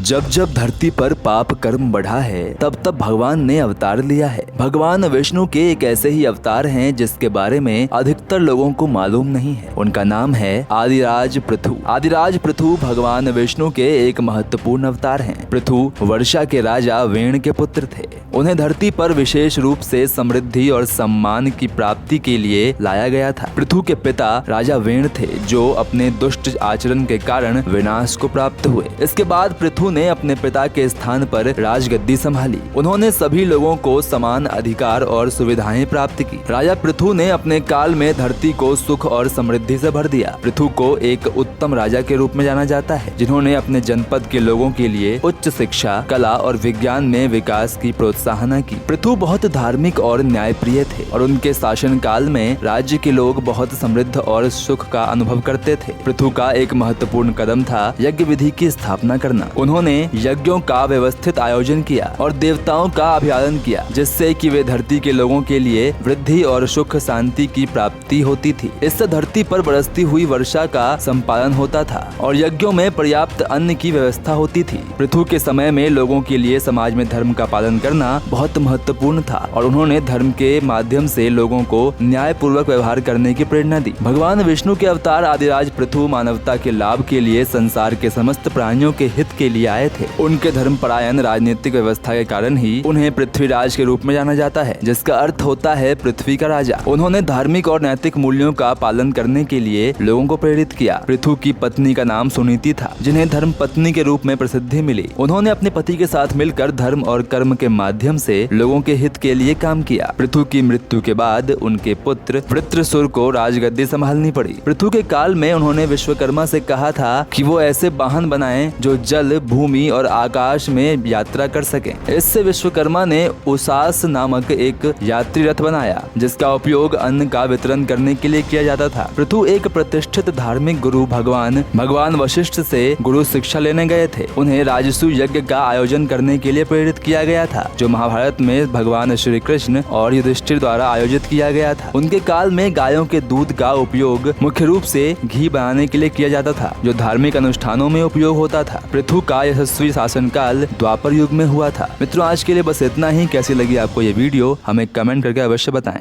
जब जब धरती पर पाप कर्म बढ़ा है तब तब भगवान ने अवतार लिया है। भगवान विष्णु के एक ऐसे ही अवतार हैं जिसके बारे में अधिकतर लोगों को मालूम नहीं है। उनका नाम है आदिराज पृथु। आदिराज पृथु भगवान विष्णु के एक महत्वपूर्ण अवतार हैं। पृथु वर्षा के राजा वेण के पुत्र थे। उन्हें धरती पर विशेष रूप से समृद्धि और सम्मान की प्राप्ति के लिए लाया गया था। पृथु के पिता राजा वेण थे जो अपने दुष्ट आचरण के कारण विनाश को प्राप्त हुए। इसके बाद पृथु ने अपने पिता के स्थान पर राजगद्दी संभाली। उन्होंने सभी लोगों को समान अधिकार और सुविधाएं प्राप्त की। राजा पृथु ने अपने काल में धरती को सुख और समृद्धि से भर दिया। पृथु को एक उत्तम राजा के रूप में जाना जाता है जिन्होंने अपने जनपद के लोगों के लिए उच्च शिक्षा, कला और विज्ञान में विकास की प्रोत्साहन की। पृथु बहुत धार्मिक और न्यायप्रिय थे और उनके शासन काल में राज्य के लोग बहुत समृद्ध और सुख का अनुभव करते थे। पृथु का एक महत्वपूर्ण कदम था यज्ञ विधि की स्थापना करना। उन्होंने यज्ञों का व्यवस्थित आयोजन किया और देवताओं का अभिवादन किया जिससे कि वे धरती के लोगों के लिए वृद्धि और सुख शांति की प्राप्ति होती थी। इससे धरती पर बरसती हुई वर्षा का संपादन होता था और यज्ञों में पर्याप्त अन्न की व्यवस्था होती थी। पृथु के समय में लोगों के लिए समाज में धर्म का पालन करना बहुत महत्वपूर्ण था और उन्होंने धर्म के माध्यम से लोगों को न्याय पूर्वक व्यवहार करने की प्रेरणा दी। भगवान विष्णु के अवतार आदिराज पृथु मानवता के लाभ के लिए संसार के समस्त प्राणियों के हित के लिए आए थे। उनके धर्मपरायण राजनीतिक व्यवस्था के कारण ही उन्हें पृथ्वीराज के रूप में जाना जाता है जिसका अर्थ होता है पृथ्वी का राजा। उन्होंने धार्मिक और नैतिक मूल्यों का पालन करने के लिए लोगों को प्रेरित किया। पृथु की पत्नी का नाम सुनीति था जिन्हें धर्म पत्नी के रूप में प्रसिद्धि मिली। उन्होंने अपने पति के साथ मिलकर धर्म और कर्म के माध्यम से लोगों के हित के लिए काम किया। पृथु की मृत्यु के बाद उनके पुत्र वृत्रसुर को राजगद्दी संभालनी पड़ी। पृथु के काल में उन्होंने विश्वकर्मा से कहा था कि वो ऐसे वाहन बनाएं जो जल, भूमि और आकाश में यात्रा कर सकें। इससे विश्वकर्मा ने उसास नामक एक यात्री रथ बनाया जिसका उपयोग अन्न का वितरण करने के लिए किया जाता था। पृथु एक प्रतिष्ठित धार्मिक गुरु भगवान वशिष्ठ से गुरु शिक्षा लेने गए थे। उन्हें राजसु यज्ञ का आयोजन करने के लिए प्रेरित किया गया था जो महाभारत में भगवान श्री कृष्ण और युधिष्ठिर द्वारा आयोजित किया गया था। उनके काल में गायों के दूध का उपयोग मुख्य रूप से घी बनाने के लिए किया जाता था जो धार्मिक अनुष्ठानों में उपयोग होता था। पृथु का यशस्वी शासनकाल द्वापर युग में हुआ था। मित्रों, आज के लिए बस इतना ही। कैसी लगी आपको ये वीडियो हमें कमेंट करके अवश्य बताएं।